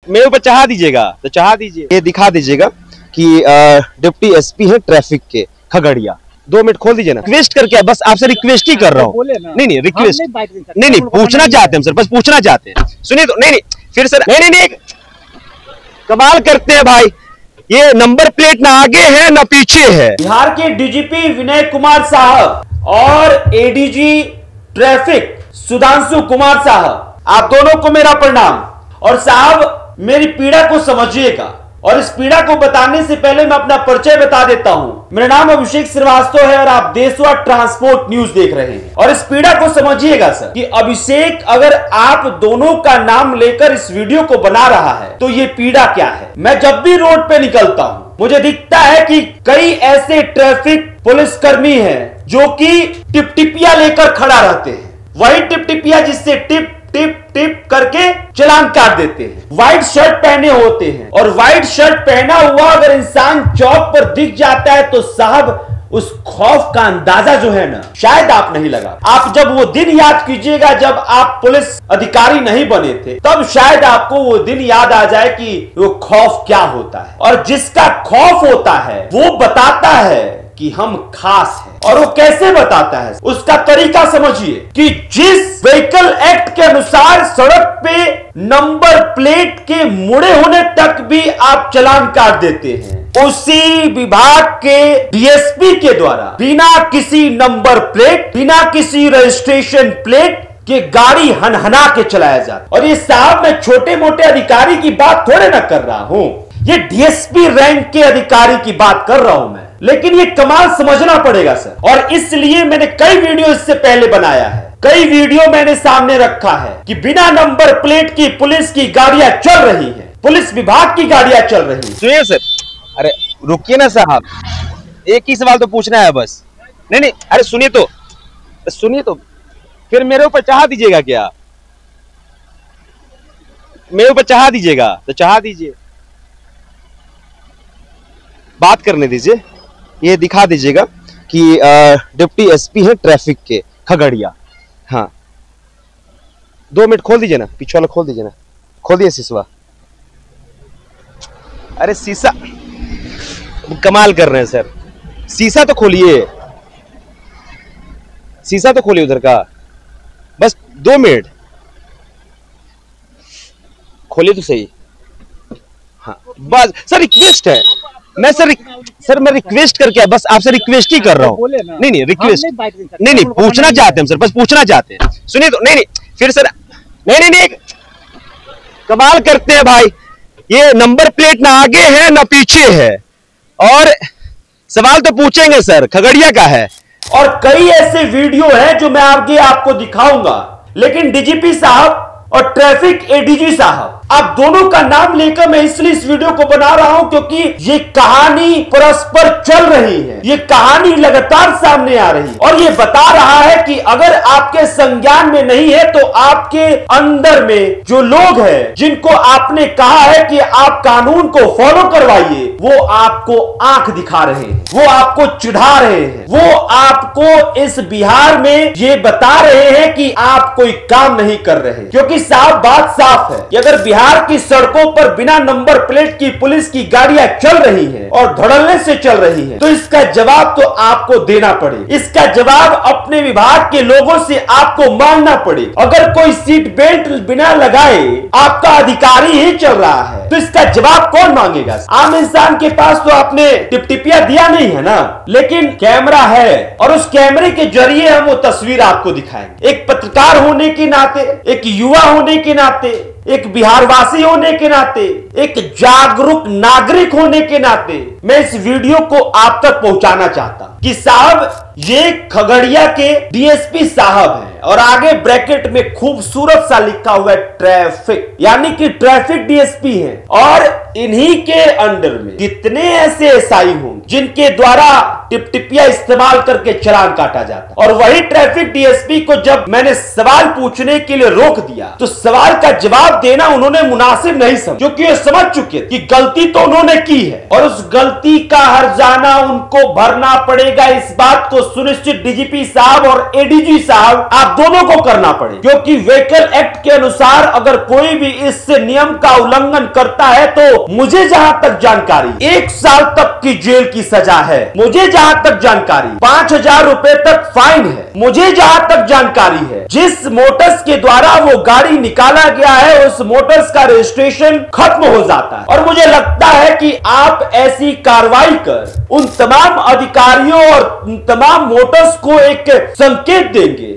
मेरे ऊपर चाहा दीजिएगा तो चाहा दीजिए, ये दिखा दीजिएगा कि डिप्टी एसपी है ट्रैफिक के खगड़िया। 2 मिनट खोल दीजिए ना, रिक्वेस्ट करके, बस आपसे रिक्वेस्ट ही कर रहा हूँ। नहीं रिक्वेस्ट नहीं पूछना चाहते हैं सर, बस पूछना चाहते हैं। सुनिए तो, नहीं फिर सर, नहीं कमाल करते हैं भाई, ये नंबर प्लेट ना आगे है ना पीछे है। बिहार के डीजीपी विनय कुमार साहब और एडीजी ट्रैफिक सुधांशु कुमार साहब, आप दोनों को मेरा प्रणाम। और साहब मेरी पीड़ा को समझिएगा, और इस पीड़ा को बताने से पहले मैं अपना परिचय बता देता हूं। मेरा नाम अभिषेक श्रीवास्तव है और आप देशवा ट्रांसपोर्ट न्यूज देख रहे हैं। और इस पीड़ा को समझिएगा सर कि अभिषेक अगर आप दोनों का नाम लेकर इस वीडियो को बना रहा है तो ये पीड़ा क्या है। मैं जब भी रोड पे निकलता हूं मुझे दिखता है कि कई ऐसे ट्रैफिक पुलिसकर्मी हैं जो कि टिपटिपिया लेकर खड़ा रहते हैं। वही टिपटिपिया जिससे टिप टिप टिप करके चालान काट देते हैं। व्हाइट शर्ट पहने होते हैं, और व्हाइट शर्ट पहना हुआ अगर इंसान चौक पर दिख जाता है तो साहब उस खौफ का अंदाजा जो है ना, शायद आप नहीं लगा। आप जब वो दिन याद कीजिएगा जब आप पुलिस अधिकारी नहीं बने थे, तब शायद आपको वो दिन याद आ जाए कि वो खौफ क्या होता है। और जिसका खौफ होता है वो बताता है कि हम खास हैं। और वो कैसे बताता है, उसका तरीका समझिए कि जिस व्हीकल एक्ट के अनुसार सड़क पे नंबर प्लेट के मुड़े होने तक भी आप चालान काट देते हैं, उसी विभाग के डीएसपी के द्वारा बिना किसी नंबर प्लेट, बिना किसी रजिस्ट्रेशन प्लेट के गाड़ी हनहना के चलाया जाता। और ये साहब मैं छोटे मोटे अधिकारी की बात थोड़े ना कर रहा हूं, ये डीएसपी रैंक के अधिकारी की बात कर रहा हूं मैं। लेकिन ये कमाल समझना पड़ेगा सर, और इसलिए मैंने कई वीडियो इससे पहले बनाया है, कई वीडियो मैंने सामने रखा है कि बिना नंबर प्लेट की पुलिस की गाड़ियां चल रही हैं, पुलिस विभाग की गाड़ियां चल रही हैं। सुनिए सर, अरे रुकिए ना साहब, एक ही सवाल तो पूछना है बस। नहीं अरे सुनिए तो फिर मेरे ऊपर चाहा दीजिएगा क्या? मेरे ऊपर चाहा दीजिएगा तो चाहा दीजिए, बात करने दीजिए। ये दिखा दीजिएगा कि डिप्टी एसपी है ट्रैफिक के खगड़िया। हाँ 2 मिनट खोल दीजिए ना, पीछे वाला खोल दीजिए ना, खोल दिए शीशा। अरे शीशा, कमाल कर रहे हैं सर, शीशा तो खोलिए, शीशा तो खोलिए उधर का, बस 2 मिनट खोलिए तो सही। हाँ बस सर, रिक्वेस्ट है, मैं सर मैं रिक्वेस्ट करके, बस आपसे रिक्वेस्ट ही कर रहा हूँ। नहीं रिक्वेस्ट नहीं पूछना चाहते हैं सर, बस पूछना चाहते हैं। सुनिए तो, नहीं फिर सर, नहीं कमाल करते हैं भाई, ये नंबर प्लेट ना आगे है ना पीछे है। और सवाल तो पूछेंगे सर, खगड़िया का है। और कई ऐसे वीडियो हैं जो मैं आगे आपको दिखाऊंगा। लेकिन डीजीपी साहब और ट्रैफिक एडीजी साहब, आप दोनों का नाम लेकर मैं इसलिए इस वीडियो को बना रहा हूं क्योंकि ये कहानी परस्पर चल रही है, ये कहानी लगातार सामने आ रही है, और ये बता रहा है कि अगर आपके संज्ञान में नहीं है तो आपके अंदर में जो लोग हैं जिनको आपने कहा है कि आप कानून को फॉलो करवाइए, वो आपको आंख दिखा रहे हैं, वो आपको चिढ़ा रहे हैं, वो आपको इस बिहार में ये बता रहे हैं कि आप कोई काम नहीं कर रहे। क्योंकि साफ बात साफ है कि अगर बिहार की सड़कों पर बिना नंबर प्लेट की पुलिस की गाड़ियां चल रही हैं और धड़ल्ले से चल रही हैं, तो इसका जवाब तो आपको देना पड़े, इसका जवाब अपने विभाग के लोगों से आपको मांगना पड़े। अगर कोई सीट बेल्ट बिना लगाए आपका अधिकारी ही चल रहा है तो इसका जवाब कौन मांगेगा? आम इंसान के पास तो आपने टिपटिपिया दिया नहीं है ना, लेकिन कैमरा है, और उस कैमरे के जरिए हम वो तस्वीर आपको दिखाएंगे। एक पत्रकार होने के नाते, एक युवा होने के नाते, एक बिहारवासी होने के नाते, एक जागरूक नागरिक होने के नाते मैं इस वीडियो को आप तक पहुंचाना चाहता हूं कि साहब ये खगड़िया के डीएसपी साहब हैं, और आगे ब्रैकेट में खूबसूरत सा लिखा हुआ है ट्रैफिक, यानी कि ट्रैफिक डीएसपी हैं। और इन्हीं के अंडर में कितने ऐसे एसआई होंगे जिनके द्वारा टिपटिपिया इस्तेमाल करके चालान काटा जाता। और वही ट्रैफिक डीएसपी को जब मैंने सवाल पूछने के लिए रोक दिया तो सवाल का जवाब देना उन्होंने मुनासिब नहीं समझा, क्योंकि समझ चुके कि गलती तो उन्होंने की है और उस गलती का हर्जाना उनको भरना पड़ेगा। इस बात को सुनिश्चित डीजीपी साहब और एडीजी साहब आप दोनों को करना पड़ेगा, क्योंकि व्हीकल एक्ट के अनुसार अगर कोई भी इस नियम का उल्लंघन करता है तो मुझे जहां तक जानकारी 1 साल तक की जेल की सजा है, मुझे जहां तक जानकारी 5,000 रुपए तक फाइन है, मुझे जहां तक जानकारी है जिस मोटर्स के द्वारा वो गाड़ी निकाला गया है उस मोटर्स का रजिस्ट्रेशन खत्म हो जाता है। और मुझे लगता है कि आप ऐसी कार्रवाई कर उन तमाम अधिकारियों और उन तमाम मोटर्स को एक संकेत देंगे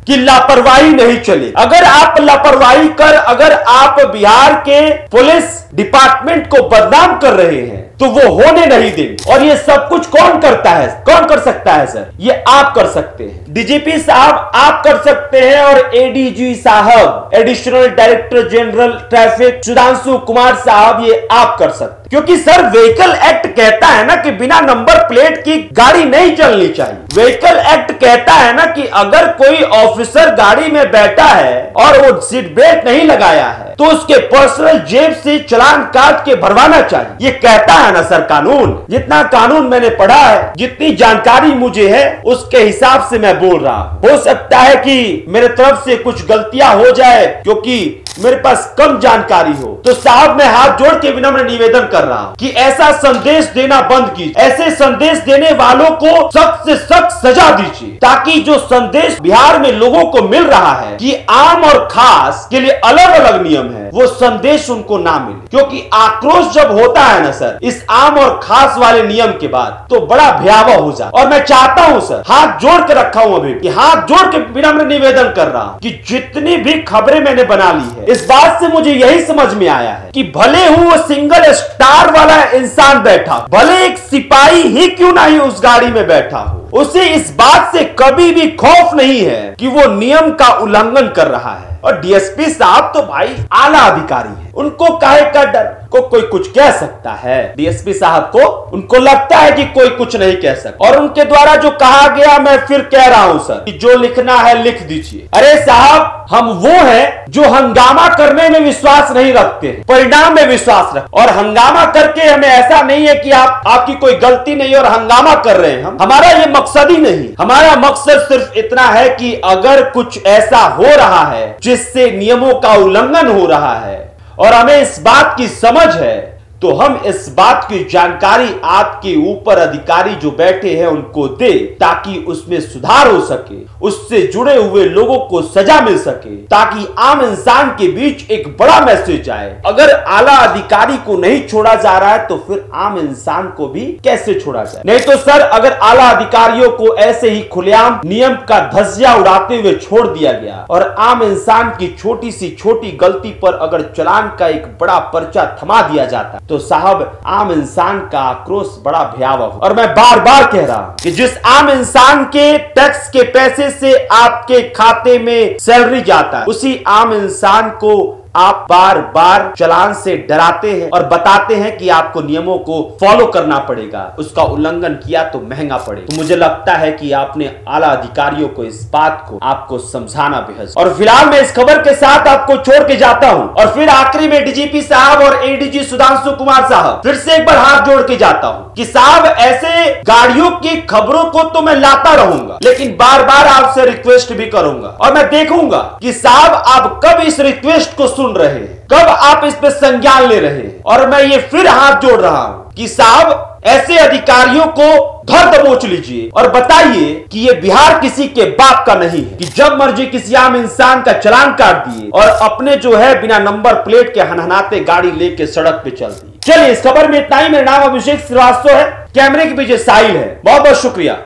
कि लापरवाही नहीं चले। अगर आप लापरवाही कर अगर आप बिहार के पुलिस डिपार्टमेंट को बदनाम कर रहे हैं तो वो होने नहीं देंगे। और ये सब कुछ कौन करता है, कौन कर सकता है सर? ये आप कर सकते हैं, डीजीपी साहब आप कर सकते हैं और एडीजी साहब, additional director general traffic Sudhanshu Kumar साहब, ये आप कर सकते हैं। क्योंकि सर व्हीकल एक्ट कहता है ना कि बिना नंबर प्लेट की गाड़ी नहीं चलनी चाहिए। व्हीकल एक्ट कहता है ना कि अगर कोई ऑफिसर गाड़ी में बैठा है और वो सीट बेल्ट नहीं लगाया है तो उसके पर्सनल जेब से चालान काट के भरवाना चाहिए। ये कहता है ना सर कानून। जितना कानून मैंने पढ़ा है, जितनी जानकारी मुझे है उसके हिसाब से मैं बोल रहा हूं। हो सकता है कि मेरे तरफ से कुछ गलतियां हो जाए क्योंकि मेरे पास कम जानकारी हो, तो साहब मैं हाथ जोड़ के विनम्र निवेदन कर रहा हूं कि ऐसा संदेश देना बंद कीजिए। ऐसे संदेश देने वालों को सख्त से सख्त सजा दीजिए, ताकि जो संदेश बिहार में लोगों को मिल रहा है कि आम और खास के लिए अलग अलग नियम है, वो संदेश उनको ना मिले। क्योंकि आक्रोश जब होता है ना सर इस आम और खास वाले नियम के बाद, तो बड़ा भयावह हो जाता। और मैं चाहता हूं सर, हाथ जोड़ के रखा हूं अभी कि हाथ जोड़ के विनम्र निवेदन कर रहा हूं कि जितनी भी खबरें मैंने बना ली है, इस बात से मुझे यही समझ में आया है कि भले हूं वो सिंगल स्टार वाला इंसान बैठा, भले एक सिपाही ही क्यों ना ही उस गाड़ी में बैठा हो, उसे इस बात से कभी भी खौफ नहीं है कि वो नियम का उल्लंघन कर रहा है। और डीएसपी साहब तो भाई आला अधिकारी है, उनको काहे का डर, को कोई कुछ कह सकता है? डीएसपी साहब को उनको लगता है कि कोई कुछ नहीं कह सकता। और उनके द्वारा जो कहा गया, मैं फिर कह रहा हूं सर कि जो लिखना है लिख दीजिए। अरे साहब हम वो हैं जो हंगामा करने में विश्वास नहीं रखते हैं, परिणाम में विश्वास रखते। और हंगामा करके हमें ऐसा नहीं है कि आपकी कोई गलती नहीं और हंगामा कर रहे हैं, हमारा ये मकसद ही नहीं। हमारा मकसद सिर्फ इतना है कि अगर कुछ ऐसा हो रहा है जिससे नियमों का उल्लंघन हो रहा है और हमें इस बात की समझ है, तो हम इस बात की जानकारी आपके ऊपर अधिकारी जो बैठे हैं उनको दे, ताकि उसमें सुधार हो सके, उससे जुड़े हुए लोगों को सजा मिल सके, ताकि आम इंसान के बीच एक बड़ा मैसेज आए। अगर आला अधिकारी को नहीं छोड़ा जा रहा है तो फिर आम इंसान को भी कैसे छोड़ा जाए? नहीं तो सर अगर आला अधिकारियों को ऐसे ही खुलेआम नियम का धज्जिया उड़ाते हुए छोड़ दिया गया और आम इंसान की छोटी सी छोटी गलती पर अगर चालान का एक बड़ा पर्चा थमा दिया जाता तो साहब आम इंसान का आक्रोश बड़ा भयावह हो। और मैं बार बार कह रहा हूं कि जिस आम इंसान के टैक्स के पैसे से आपके खाते में सैलरी जाता है, उसी आम इंसान को आप बार बार चालान से डराते हैं और बताते हैं कि आपको नियमों को फॉलो करना पड़ेगा, उसका उल्लंघन किया तो महंगा पड़ेगा। तो मुझे लगता है कि आपने आला अधिकारियों को इस बात को आपको समझाना बेहद। और फिलहाल मैं इस खबर के साथ आपको छोड़ के जाता हूं और फिर आखिरी में डीजीपी साहब और एडीजी सुधांशु कुमार साहब फिर से एक बार हाथ जोड़ के जाता हूं कि साहब ऐसे गाड़ियों की खबरों को तो मैं लाता रहूंगा, लेकिन बार बार आपसे रिक्वेस्ट भी करूंगा और मैं देखूंगा कि साहब आप कब इस रिक्वेस्ट को सुन रहे हैं, कब आप इस पे संज्ञान ले रहे हैं। और मैं ये फिर हाथ जोड़ रहा हूं कि साहब ऐसे अधिकारियों को धर दबोच लीजिए और बताइए कि ये बिहार किसी के बाप का नहीं है कि जब मर्जी किसी आम इंसान का चालान काट दिए और अपने जो है बिना नंबर प्लेट के हनहनाते गाड़ी लेके सड़क पे चल दिए। चलिए इस खबर में इतना ही। मेरा नाम अभिषेक श्रीवास्तव है, कैमरे के पीछे साहिल है। बहुत बहुत शुक्रिया।